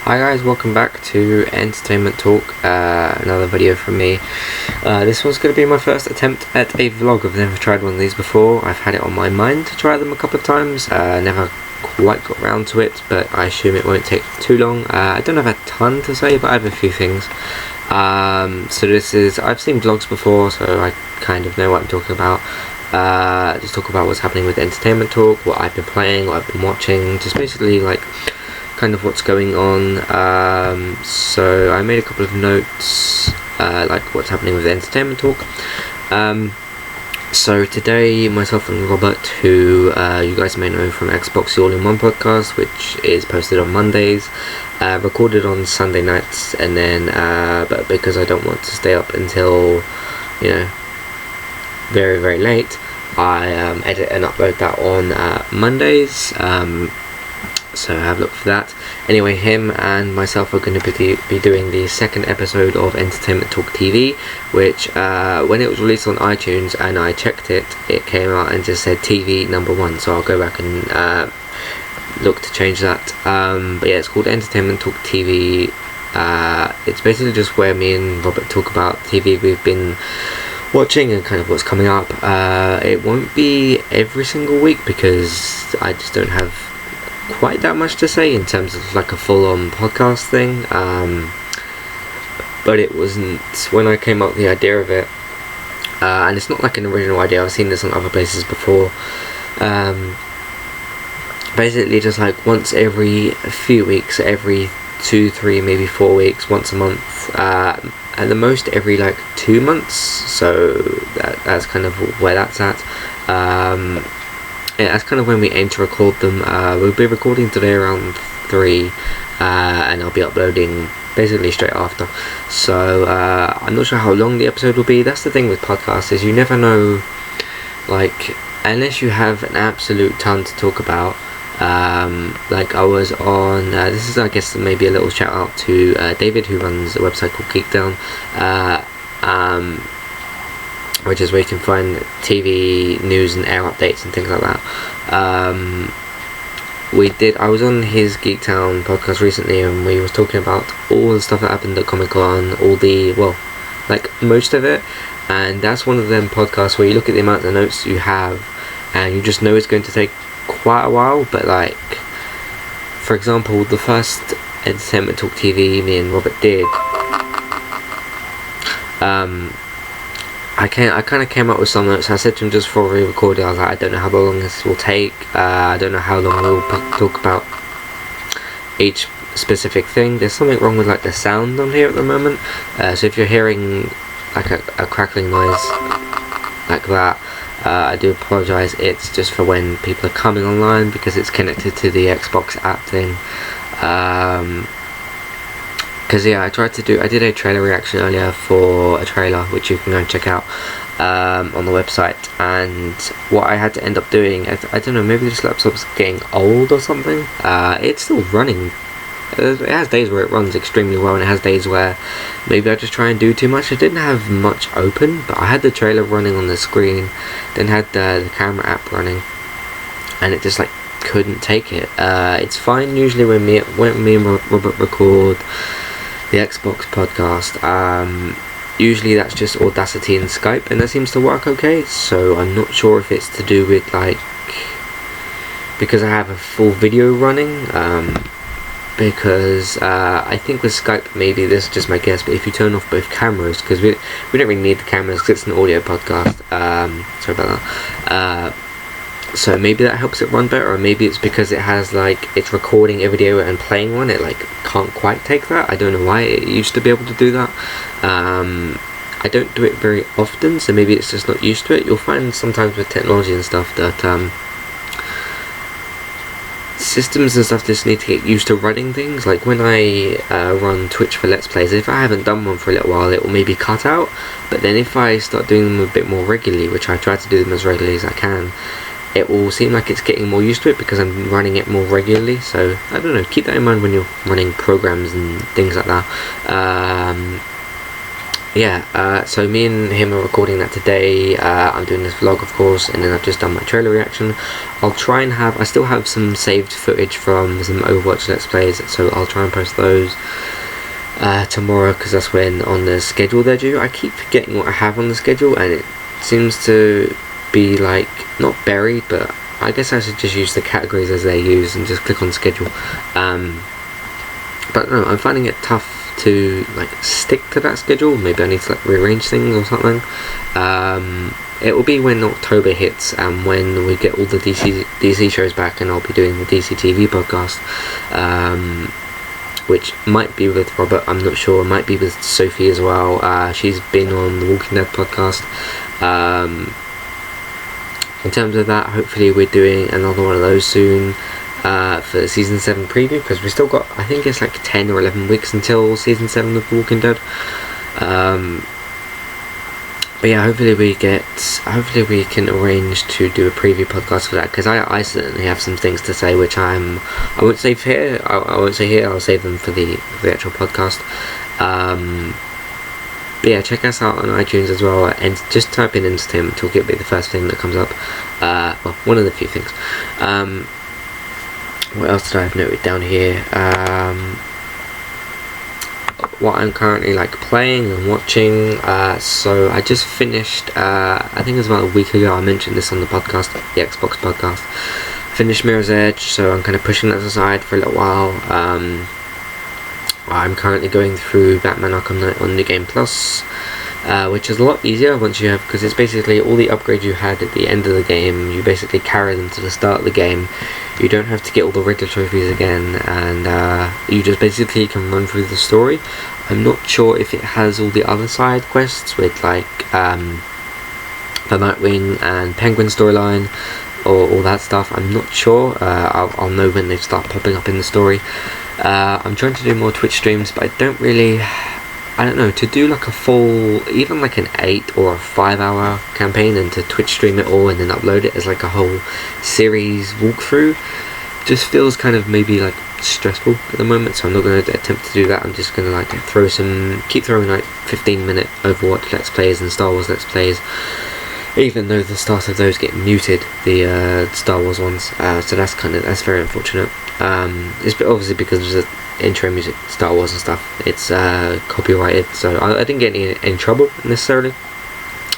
Hi guys, welcome back to Entertainment Talk, another video from me. This one's going to be my first attempt at a vlog. I've never tried one of these before. I've had it on my mind to try them a couple of times, never quite got around to it, but I assume it won't take too long. I don't have a ton to say, but I have a few things. I've seen vlogs before, so I kind of know what I'm talking about. Just talk about what's happening with Entertainment Talk, what I've been playing, what I've been watching, just basically like kind of what's going on. So I made a couple of notes, like what's happening with Entertainment Talk. So today, myself and Robert, who you guys may know from Xbox the All-in-One podcast, which is posted on Mondays, recorded on Sunday nights, and then but because I don't want to stay up until, you know, very, very late, I edit and upload that on Mondays. So have a look for that. Anyway, him and myself are going to be doing the second episode of Entertainment Talk TV, which when it was released on iTunes and I checked it, it came out and just said TV #1, so I'll go back and look to change that. But yeah, it's called Entertainment Talk TV. It's basically just where me and Robert talk about TV we've been watching and kind of what's coming up. It won't be every single week because I just don't have quite that much to say in terms of like a full-on podcast thing, but it wasn't when I came up with the idea of it, and it's not like an original idea. I've seen this on other places before. Basically just like once every few weeks, every 2, 3, maybe 4 weeks, once a month, at the most every like 2 months, so that's kind of where that's at. Yeah, that's kind of when we aim to record them. We'll be recording today around 3, and I'll be uploading basically straight after. So I'm not sure how long the episode will be. That's the thing with podcasts, is you never know, like, unless you have an absolute ton to talk about. Like I was on, this is I guess maybe a little shout out to David, who runs a website called Geekdown, which is where you can find TV news and air updates and things like that. I was on his Geektown podcast recently, and we was talking about all the stuff that happened at Comic-Con, like most of it, and that's one of them podcasts where you look at the amount of notes you have and you just know it's going to take quite a while. But like, for example, the first Entertainment Talk TV me and Robert did, I kind of came up with some notes. I said to him just before we recorded, I was like, I don't know how long this will take. I don't know how long we'll talk about each specific thing. There's something wrong with like the sound on here at the moment. So if you're hearing like a crackling noise like that, I do apologise. It's just for when people are coming online, because it's connected to the Xbox app thing. Because yeah, I did a trailer reaction earlier for a trailer, which you can go and check out on the website, and what I had to end up doing, I don't know, maybe this laptop's getting old or something. It's still running. It has days where it runs extremely well, and it has days where maybe I just try and do too much. I didn't have much open, but I had the trailer running on the screen, then had the camera app running, and it just like couldn't take it. It's fine usually when me and Robert record the Xbox podcast. Usually that's just Audacity and Skype, and that seems to work okay. So I'm not sure if it's to do with like, because I have a full video running, because I think with Skype, maybe this is just my guess, but if you turn off both cameras, because we don't really need the cameras because it's an audio podcast, sorry about that, so maybe that helps it run better, or maybe it's because it has like, it's recording a video and playing one, it like can't quite take that. I don't know why. It used to be able to do that. I don't do it very often, so maybe it's just not used to it. You'll find sometimes with technology and stuff that systems and stuff just need to get used to running things. Like when I run Twitch for Let's Plays, if I haven't done one for a little while, it will maybe cut out, but then if I start doing them a bit more regularly, which I try to do them as regularly as I can, it will seem like it's getting more used to it because I'm running it more regularly. So I don't know, keep that in mind when you're running programs and things like that. So me and him are recording that today. I'm doing this vlog, of course, and then I've just done my trailer reaction. I still have some saved footage from some Overwatch Let's Plays, so I'll try and post those tomorrow, because that's when on the schedule they're due. I keep forgetting what I have on the schedule, and it seems to be like, not buried, but I guess I should just use the categories as they use and just click on schedule. But no, I'm finding it tough to like stick to that schedule. Maybe I need to like rearrange things or something. It will be when October hits and when we get all the DC shows back, and I'll be doing the DC TV podcast, which might be with Robert, I'm not sure. It might be with Sophie as well. She's been on the Walking Dead podcast. In terms of that, hopefully we're doing another one of those soon. For the season 7 preview, because we still got, I think it's like 10 or 11 weeks until season 7 of The Walking Dead. But yeah, hopefully we can arrange to do a preview podcast for that, because I certainly have some things to say which I won't save here. I won't say here. I'll save them for the actual podcast. But yeah, check us out on iTunes as well, and just type in Entertainment Talk. It'll be the first thing that comes up. Well, one of the few things. What else did I have noted down here? What I'm currently like playing and watching. So I just finished, I think it was about a week ago, I mentioned this on the podcast, the Xbox podcast. Finished Mirror's Edge, so I'm kind of pushing that aside for a little while. I'm currently going through Batman Arkham Knight on New Game Plus, which is a lot easier once you have, because it's basically all the upgrades you had at the end of the game, you basically carry them to the start of the game. You don't have to get all the regular trophies again, and you just basically can run through the story. I'm not sure if it has all the other side quests with like the Nightwing and Penguin storyline or all that stuff. I'm not sure. I'll know when they start popping up in the story. I'm trying to do more Twitch streams, but I don't know, to do like a full, even like an 8 or a 5 hour campaign, and to Twitch stream it all and then upload it as like a whole series walkthrough, just feels kind of maybe like stressful at the moment, so I'm not going to attempt to do that. I'm just going to like keep throwing like 15-minute Overwatch Let's Plays and Star Wars Let's Plays, even though the start of those get muted, the Star Wars ones, so that's very unfortunate. It's obviously because of the intro music, Star Wars and stuff, it's copyrighted, so I didn't get in trouble necessarily.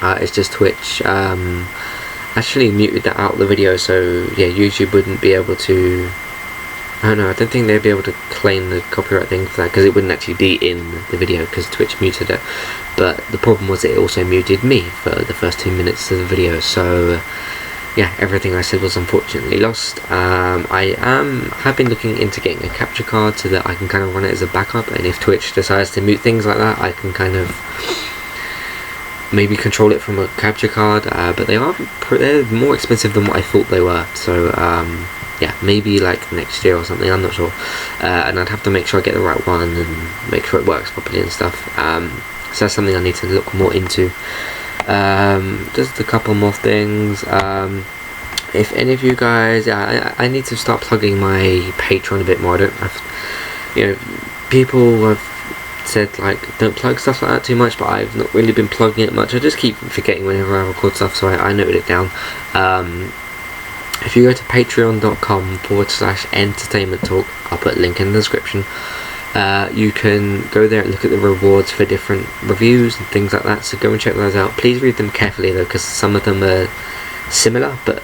It's just Twitch actually muted that out of the video, so yeah, YouTube wouldn't be able to, I don't think they'd be able to claim the copyright thing for that, because it wouldn't actually be in the video because Twitch muted it. But the problem was it also muted me for the first 2 minutes of the video, so yeah, everything I said was unfortunately lost. I have been looking into getting a capture card so that I can kind of run it as a backup, and if Twitch decides to mute things like that, I can kind of maybe control it from a capture card, but they're more expensive than what I thought they were, so yeah, maybe like next year or something, I'm not sure. And I'd have to make sure I get the right one and make sure it works properly and stuff. So that's something I need to look more into. Just a couple more things. If any of you guys, I need to start plugging my Patreon a bit more. I don't have, people have said like don't plug stuff like that too much, but I've not really been plugging it much. I just keep forgetting whenever I record stuff, so I noted it down. If you go to patreon.com/entertainmenttalk, I'll put a link in the description. You can go there and look at the rewards for different reviews and things like that, so go and check those out. Please read them carefully though, because some of them are similar but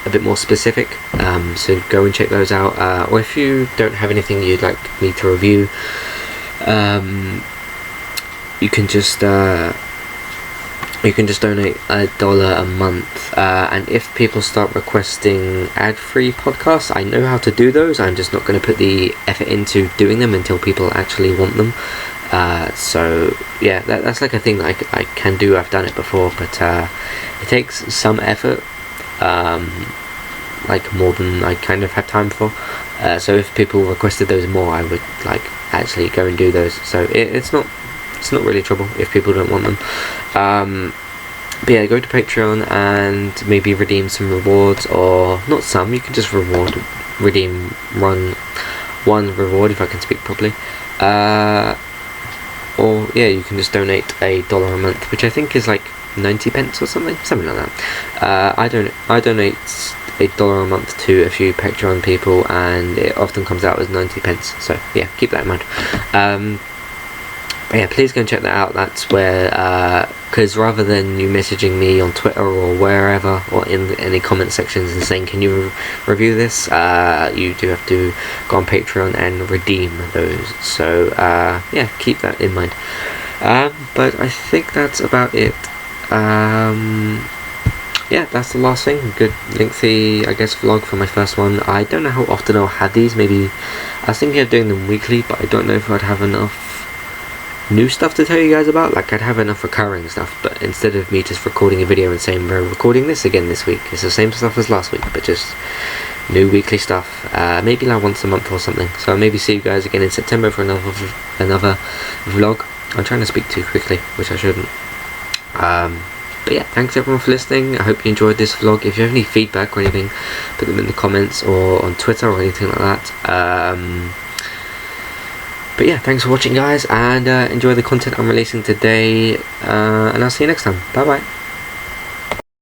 a bit more specific, so go and check those out. Or if you don't have anything you'd like me to review, you can just donate $1 a month, and if people start requesting ad-free podcasts, I know how to do those. I'm just not going to put the effort into doing them until people actually want them. So yeah, that's like a thing that I can do. I've done it before, but it takes some effort, like more than I kind of have time for. So if people requested those more, I would like actually go and do those. So it's not really trouble if people don't want them. But yeah, go to Patreon and maybe redeem some rewards, or not some, you can just redeem one reward, if I can speak properly. or yeah, you can just donate $1 a month, which I think is like 90 pence or something like that. I donate $1 a month to a few Patreon people, and it often comes out as 90 pence. So yeah, keep that in mind. But yeah, please go and check that out. That's where, because rather than you messaging me on Twitter or wherever, or in any comment sections and saying, can you review this, you do have to go on Patreon and redeem those. So yeah, keep that in mind. But I think that's about it. Yeah, that's the last thing. Good lengthy, I guess, vlog for my first one. I don't know how often I'll have these. Maybe I was thinking of doing them weekly, but I don't know if I'd have enough new stuff to tell you guys about. Like, I'd have enough recurring stuff, but instead of me just recording a video and saying we're recording this again this week, it's the same stuff as last week, but just new weekly stuff. Maybe like once a month or something. So I'll maybe see you guys again in September for another vlog. I'm trying to speak too quickly, which I shouldn't. But yeah, thanks everyone for listening. I hope you enjoyed this vlog. If you have any feedback or anything, put them in the comments or on Twitter or anything like that. But yeah, thanks for watching, guys, and enjoy the content I'm releasing today, and I'll see you next time. Bye bye.